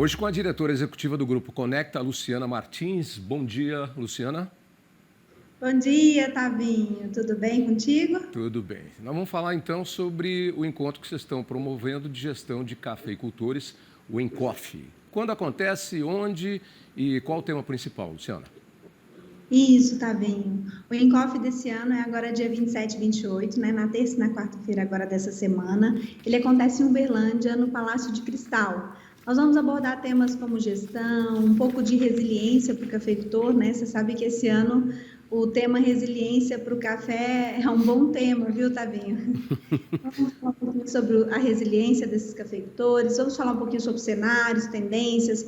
Hoje com a diretora executiva do Grupo Conecta, Luciana Martins. Bom dia, Luciana. Bom dia, Tavinho. Tudo bem contigo? Tudo bem. Nós vamos falar então sobre o encontro que vocês estão promovendo de gestão de cafeicultores, o Encof. Quando acontece, onde e qual o tema principal, Luciana? Isso, Tavinho. O Encof desse ano é agora dia 27 e 28, né? Na terça e na quarta-feira agora dessa semana. Ele acontece em Uberlândia, no Palácio de Cristal. Nós vamos abordar temas como gestão, um pouco de resiliência para o cafeicultor, né? Você sabe que esse ano o tema resiliência para o café é um bom tema, viu, Tavinho? Vamos falar um pouquinho sobre a resiliência desses cafeicultores, vamos falar um pouquinho sobre cenários, tendências,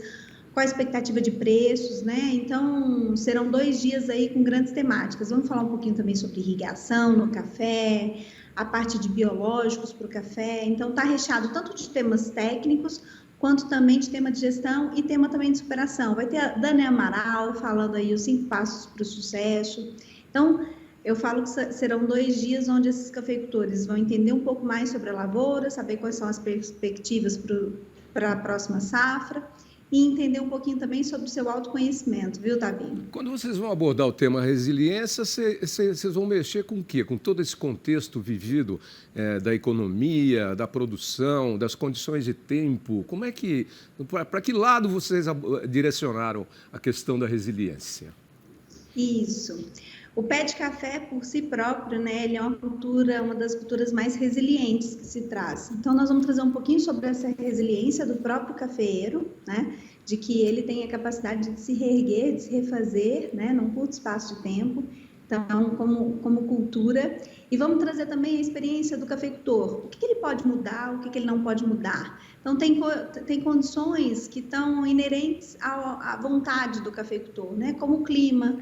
qual a expectativa de preços, né? Então, serão 2 dias aí com grandes temáticas. Vamos falar um pouquinho também sobre irrigação no café, a parte de biológicos para o café. Então, está recheado tanto de temas técnicos, quanto também de tema de gestão e tema também de superação. Vai ter a Dani Amaral falando aí os 5 passos para o sucesso. Então, eu falo que serão 2 dias onde esses cafeicultores vão entender um pouco mais sobre a lavoura, saber quais são as perspectivas para a próxima safra e entender um pouquinho também sobre o seu autoconhecimento, viu, Tavinho? Quando vocês vão abordar o tema resiliência, vocês vão mexer com o quê? Com todo esse contexto vivido da economia, da produção, das condições de tempo. Como é que, para que lado vocês direcionaram a questão da resiliência? Isso. O pé de café, por si próprio, né, ele é uma das culturas mais resilientes que se traz. Então, nós vamos trazer um pouquinho sobre essa resiliência do próprio cafeeiro, né, de que ele tem a capacidade de se reerguer, de se refazer, né, num curto espaço de tempo. Então, como cultura. E vamos trazer também a experiência do cafeicultor. O que ele pode mudar, o que ele não pode mudar. Então, tem condições que estão inerentes à vontade do cafeicultor, né, como o clima,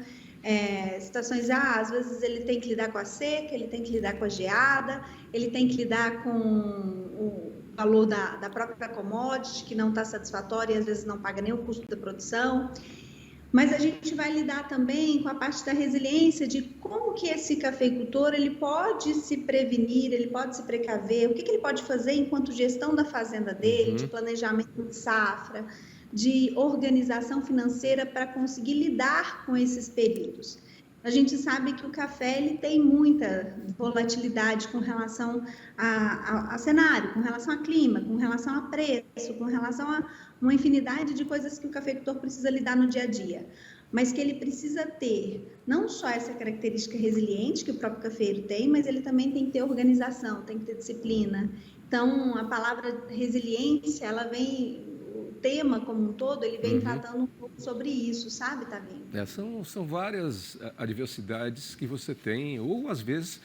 situações, às vezes ele tem que lidar com a seca, ele tem que lidar com a geada, ele tem que lidar com o valor da própria commodity, que não está satisfatório e às vezes não paga nem o custo da produção. Mas a gente vai lidar também com a parte da resiliência, de como que esse cafeicultor ele pode se prevenir, ele pode se precaver, o que ele pode fazer enquanto gestão da fazenda dele, de planejamento de safra, de organização financeira para conseguir lidar com esses períodos. A gente sabe que o café ele tem muita volatilidade com relação a cenário, com relação a clima, com relação a preço, com relação a uma infinidade de coisas que o cafeicultor precisa lidar no dia a dia. Mas que ele precisa ter não só essa característica resiliente que o próprio cafeiro tem, mas ele também tem que ter organização, tem que ter disciplina. Então, a palavra resiliência, ela vem... O tema como um todo, ele vem tratando um pouco sobre isso, sabe, Tavinho? São várias adversidades que você tem, ou às vezes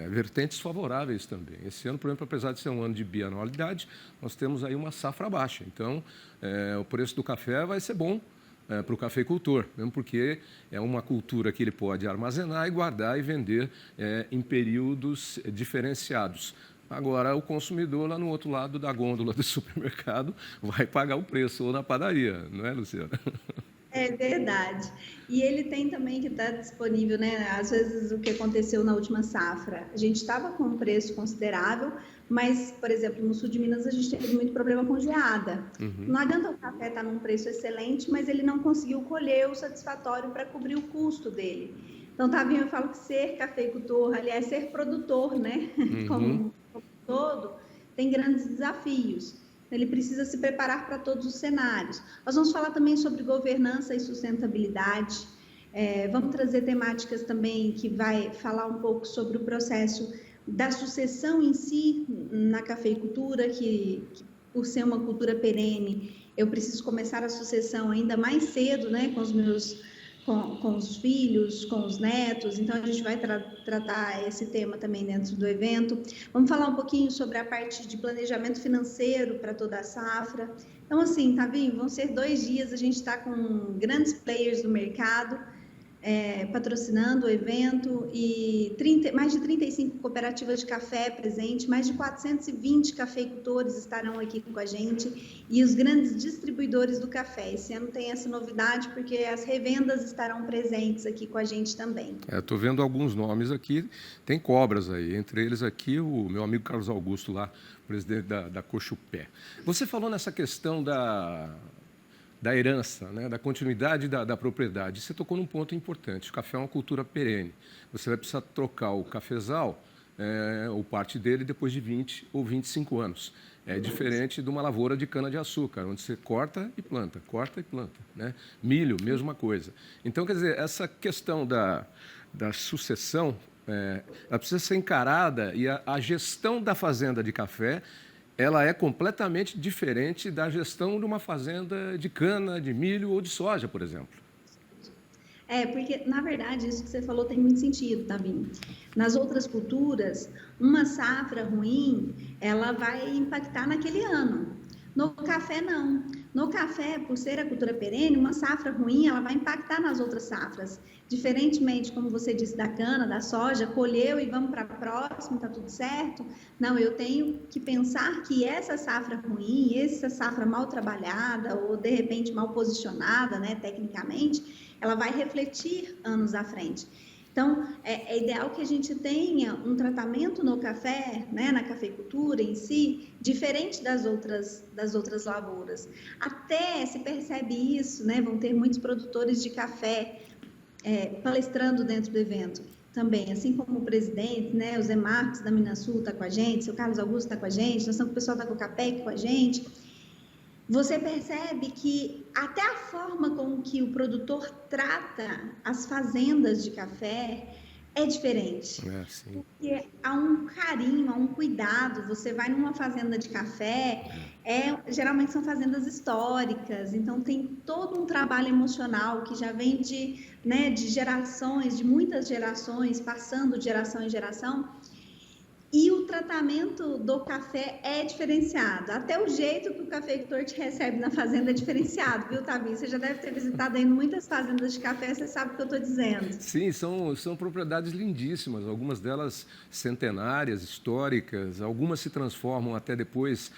vertentes favoráveis também. Esse ano, por exemplo, apesar de ser um ano de bianualidade, nós temos aí uma safra baixa. Então, o preço do café vai ser bom para o cafeicultor, mesmo porque é uma cultura que ele pode armazenar e guardar e vender em períodos diferenciados. Agora, o consumidor lá no outro lado da gôndola do supermercado vai pagar o preço, ou na padaria, não é, Luciana? É verdade. E ele tem também que estar disponível, né? Às vezes, o que aconteceu na última safra, a gente estava com um preço considerável, mas, por exemplo, no sul de Minas, a gente teve muito problema com geada. Não adianta o café estar num preço excelente, mas ele não conseguiu colher o satisfatório para cobrir o custo dele. Então, Tavinho, eu falo que ser cafeicultor, aliás, ser produtor, né? Como todo, tem grandes desafios. Ele precisa se preparar para todos os cenários. Nós vamos falar também sobre governança e sustentabilidade. Vamos trazer temáticas também que vai falar um pouco sobre o processo da sucessão em si na cafeicultura, que por ser uma cultura perene, eu preciso começar a sucessão ainda mais cedo, né, com os filhos, com os netos. Então, a gente vai tratar esse tema também dentro do evento. Vamos falar um pouquinho sobre a parte de planejamento financeiro para toda a safra. Então, assim, Tavinho, vão ser 2 dias, a gente está com grandes players do mercado, patrocinando o evento e mais de 35 cooperativas de café presentes, mais de 420 cafeicultores estarão aqui com a gente e os grandes distribuidores do café. Esse ano tem essa novidade porque as revendas estarão presentes aqui com a gente também. Estou vendo alguns nomes aqui, tem cobras aí, entre eles aqui o meu amigo Carlos Augusto lá, presidente da Cochupé. Você falou nessa questão da herança, né, da continuidade da propriedade. Você tocou num ponto importante. O café é uma cultura perene. Você vai precisar trocar o cafezal, ou parte dele, depois de 20 ou 25 anos. É diferente de uma lavoura de cana-de-açúcar, onde você corta e planta, né? Milho, mesma coisa. Então, quer dizer, essa questão da sucessão, ela precisa ser encarada e a gestão da fazenda de café ela é completamente diferente da gestão de uma fazenda de cana, de milho ou de soja, por exemplo. Porque, na verdade, isso que você falou tem muito sentido, Tavinho. Nas outras culturas, uma safra ruim, ela vai impactar naquele ano. No café, não. No café, por ser a cultura perene, uma safra ruim, ela vai impactar nas outras safras. Diferentemente, como você disse, da cana, da soja, colheu e vamos para a próxima, está tudo certo. Não, eu tenho que pensar que essa safra ruim, essa safra mal trabalhada ou, de repente, mal posicionada, né, tecnicamente, ela vai refletir anos à frente. Então, é ideal que a gente tenha um tratamento no café, né, na cafeicultura em si, diferente das outras lavouras. Até se percebe isso, né, vão ter muitos produtores de café palestrando dentro do evento também, assim como o presidente, né, o Zé Marcos da Minasul está com a gente, o seu Carlos Augusto está com a gente, nós estamos com o pessoal da Cocapec com a gente. Você percebe que até a forma com que o produtor trata as fazendas de café é diferente. Porque há um carinho, há um cuidado. Você vai numa fazenda de café, geralmente são fazendas históricas, então tem todo um trabalho emocional que já vem de gerações, de muitas gerações, passando de geração em geração. E o tratamento do café é diferenciado. Até o jeito que o cafeicultor te recebe na fazenda é diferenciado, viu, Tavinho? Você já deve ter visitado aí muitas fazendas de café, você sabe o que eu estou dizendo. Sim, são propriedades lindíssimas, algumas delas centenárias, históricas, algumas se transformam até depois,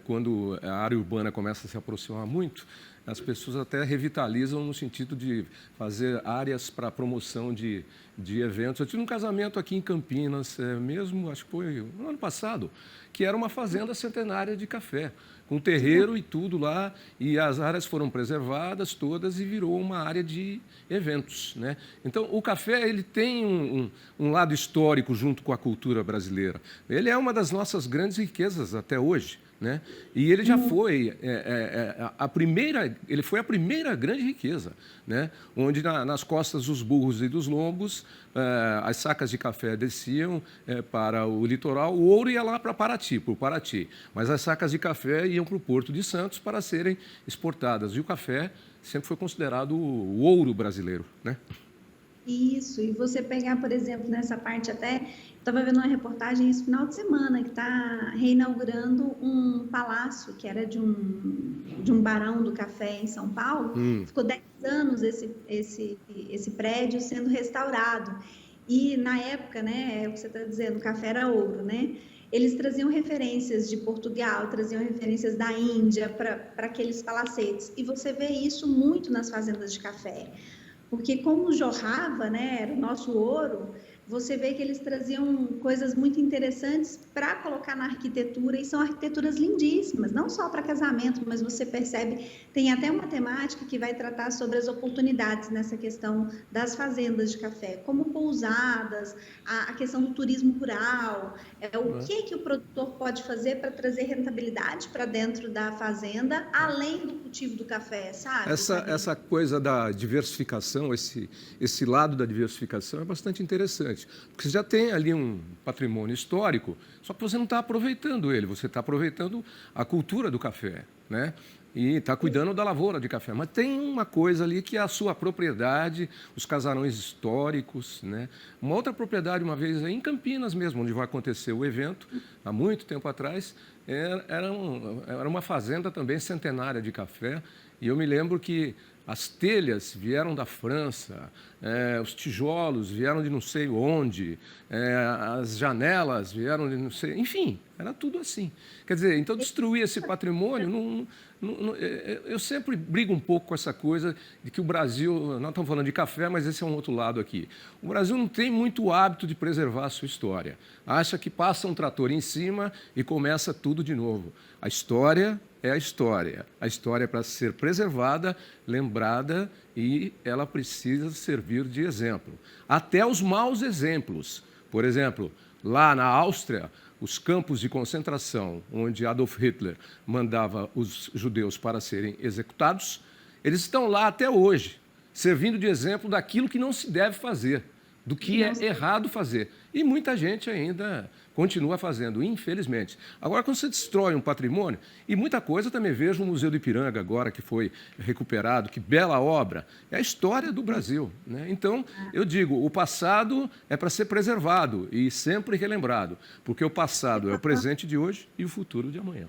quando a área urbana começa a se aproximar muito, as pessoas até revitalizam no sentido de fazer áreas para promoção de eventos. Eu tive um casamento aqui em Campinas, mesmo, acho que foi no ano passado, que era uma fazenda centenária de café, com terreiro e tudo lá, e as áreas foram preservadas todas e virou uma área de eventos, né? Então, o café ele tem um lado histórico junto com a cultura brasileira. Ele é uma das nossas grandes riquezas até hoje. Né? E ele já foi ele foi a primeira grande riqueza, né? Onde nas costas dos burros e dos lombos as sacas de café desciam para o litoral, o ouro ia lá para o Paraty, mas as sacas de café iam para o Porto de Santos para serem exportadas, e o café sempre foi considerado o ouro brasileiro, né? Isso, e você pegar, por exemplo, nessa parte até, estava vendo uma reportagem esse final de semana que está reinaugurando um palácio que era de um barão do café em São Paulo. Ficou 10 anos esse prédio sendo restaurado. E na época, né, é o que você está dizendo, o café era ouro, né? Eles traziam referências de Portugal, traziam referências da Índia para aqueles palacetes. E você vê isso muito nas fazendas de café. Porque como jorrava, né, era o nosso ouro, você vê que eles traziam coisas muito interessantes para colocar na arquitetura, e são arquiteturas lindíssimas, não só para casamento, mas você percebe, tem até uma temática que vai tratar sobre as oportunidades nessa questão das fazendas de café, como pousadas, a questão do turismo rural, o que o produtor pode fazer para trazer rentabilidade para dentro da fazenda, além do cultivo do café, sabe? Essa coisa da diversificação, esse lado da diversificação é bastante interessante. Porque você já tem ali um patrimônio histórico, só que você não está aproveitando ele, você está aproveitando a cultura do café, né? E está cuidando da lavoura de café. Mas tem uma coisa ali que é a sua propriedade, os casarões históricos, né? Uma outra propriedade, uma vez em Campinas mesmo, onde vai acontecer o evento, há muito tempo atrás, era uma fazenda também centenária de café. E eu me lembro que as telhas vieram da França, os tijolos vieram de não sei onde, as janelas vieram de não sei... Enfim, era tudo assim. Quer dizer, então destruir esse patrimônio... eu sempre brigo um pouco com essa coisa de que o Brasil... Nós estamos falando de café, mas esse é um outro lado aqui. O Brasil não tem muito hábito de preservar a sua história. Acha que passa um trator em cima e começa tudo de novo. A história é a história. A história é para ser preservada, lembrada, e ela precisa servir de exemplo. Até os maus exemplos. Por exemplo, lá na Áustria, os campos de concentração, onde Adolf Hitler mandava os judeus para serem executados, eles estão lá até hoje, servindo de exemplo daquilo que não se deve fazer, do que é errado fazer. E muita gente ainda continua fazendo, infelizmente. Agora, quando você destrói um patrimônio, e muita coisa também vejo no Museu do Ipiranga agora, que foi recuperado, que bela obra, é a história do Brasil, né? Então, eu digo, o passado é para ser preservado e sempre relembrado, porque o passado é o presente de hoje e o futuro de amanhã.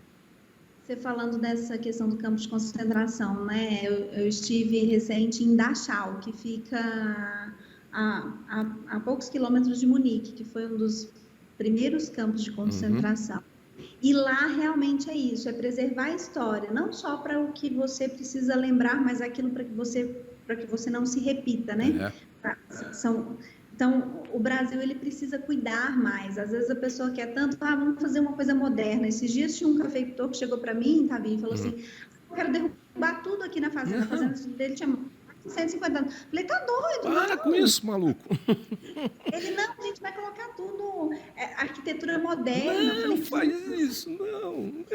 Você falando dessa questão do campo de concentração, né? Eu estive recente em Dachau, que fica a poucos quilômetros de Munique, que foi um dos primeiros campos de concentração. E lá realmente é isso, é preservar a história, não só para o que você precisa lembrar, mas aquilo para que você não se repita, né? Então, o Brasil, ele precisa cuidar mais. Às vezes a pessoa quer tanto, vamos fazer uma coisa moderna. Esses dias tinha um cafeicultor que chegou para mim, Tavinho, e falou assim, eu quero derrubar tudo aqui na fazenda. A fazenda dele tinha 150 anos. Falei, tá doido. Para com isso, maluco. Ele, não, a gente vai colocar tudo, arquitetura moderna. Não, falei, faz isso, não.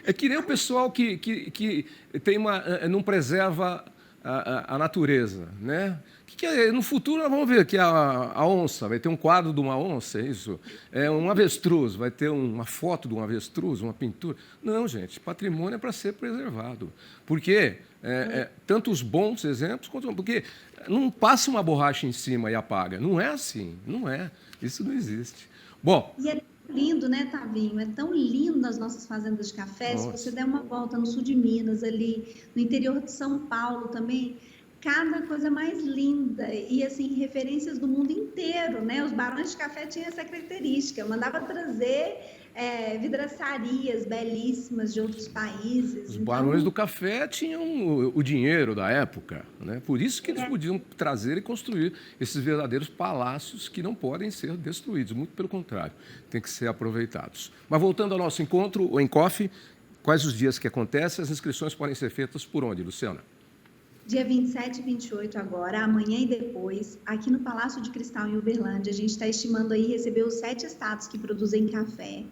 É que nem o pessoal que tem não preserva a natureza, né? Que no futuro nós vamos ver que a onça, vai ter um quadro de uma onça, é isso? Um avestruz, vai ter uma foto de um avestruz, uma pintura. Não, gente, patrimônio é para ser preservado. Porque tanto os bons exemplos, quanto... Porque não passa uma borracha em cima e apaga. Não é assim, não é. Isso não existe. Bom... E é lindo, né, Tavinho? É tão lindo as nossas fazendas de café. Nossa. Se você der uma volta no sul de Minas, ali, no interior de São Paulo também... Cada coisa mais linda e, assim, referências do mundo inteiro, né? Os barões de café tinham essa característica, mandava trazer vidraçarias belíssimas de outros países. Os barões do café tinham o dinheiro da época, né? Por isso que eles podiam trazer e construir esses verdadeiros palácios que não podem ser destruídos, muito pelo contrário, têm que ser aproveitados. Mas voltando ao nosso encontro, o Encof, quais os dias que acontece? As inscrições podem ser feitas por onde, Luciana? Dia 27 e 28 agora, amanhã e depois, aqui no Palácio de Cristal, em Uberlândia, a gente está estimando aí receber os 7 estados que produzem café,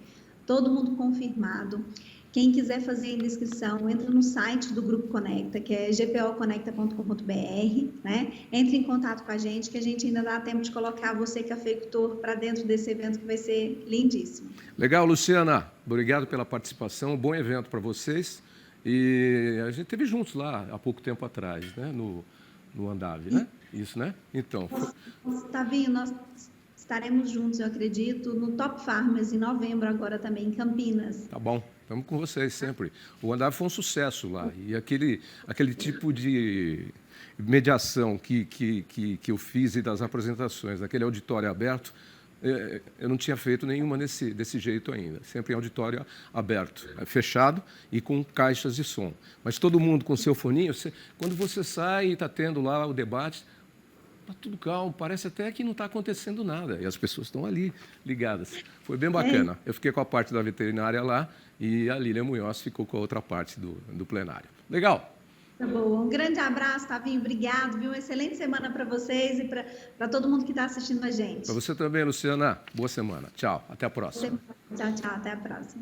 todo mundo confirmado. Quem quiser fazer a inscrição, entra no site do Grupo Conecta, que é gpoconecta.com.br, né? Entre em contato com a gente, que a gente ainda dá tempo de colocar você, cafeicultor, para dentro desse evento, que vai ser lindíssimo. Legal, Luciana. Obrigado pela participação. Bom evento para vocês. E a gente esteve juntos lá há pouco tempo atrás, né? No Andave, né? Isso, né? Então. Tavinho, nós estaremos juntos, eu acredito, no Top Farmers em novembro, agora também, em Campinas. Tá bom, estamos com vocês sempre. O Andave foi um sucesso lá. E aquele tipo de mediação que eu fiz e das apresentações, daquele auditório aberto, eu não tinha feito nenhuma desse jeito ainda. Sempre em auditório aberto, fechado e com caixas de som. Mas todo mundo com seu foninho. Quando você sai e está tendo lá o debate, está tudo calmo, parece até que não está acontecendo nada. E as pessoas estão ali ligadas. Foi bem bacana. Eu fiquei com a parte da veterinária lá e a Lília Munhoz ficou com a outra parte do plenário. Legal. Tá bom. Um grande abraço, Tavinho. Obrigado. Viu? Uma excelente semana para vocês e para todo mundo que está assistindo a gente. Para você também, Luciana. Boa semana. Tchau. Até a próxima. Tchau, tchau. Até a próxima.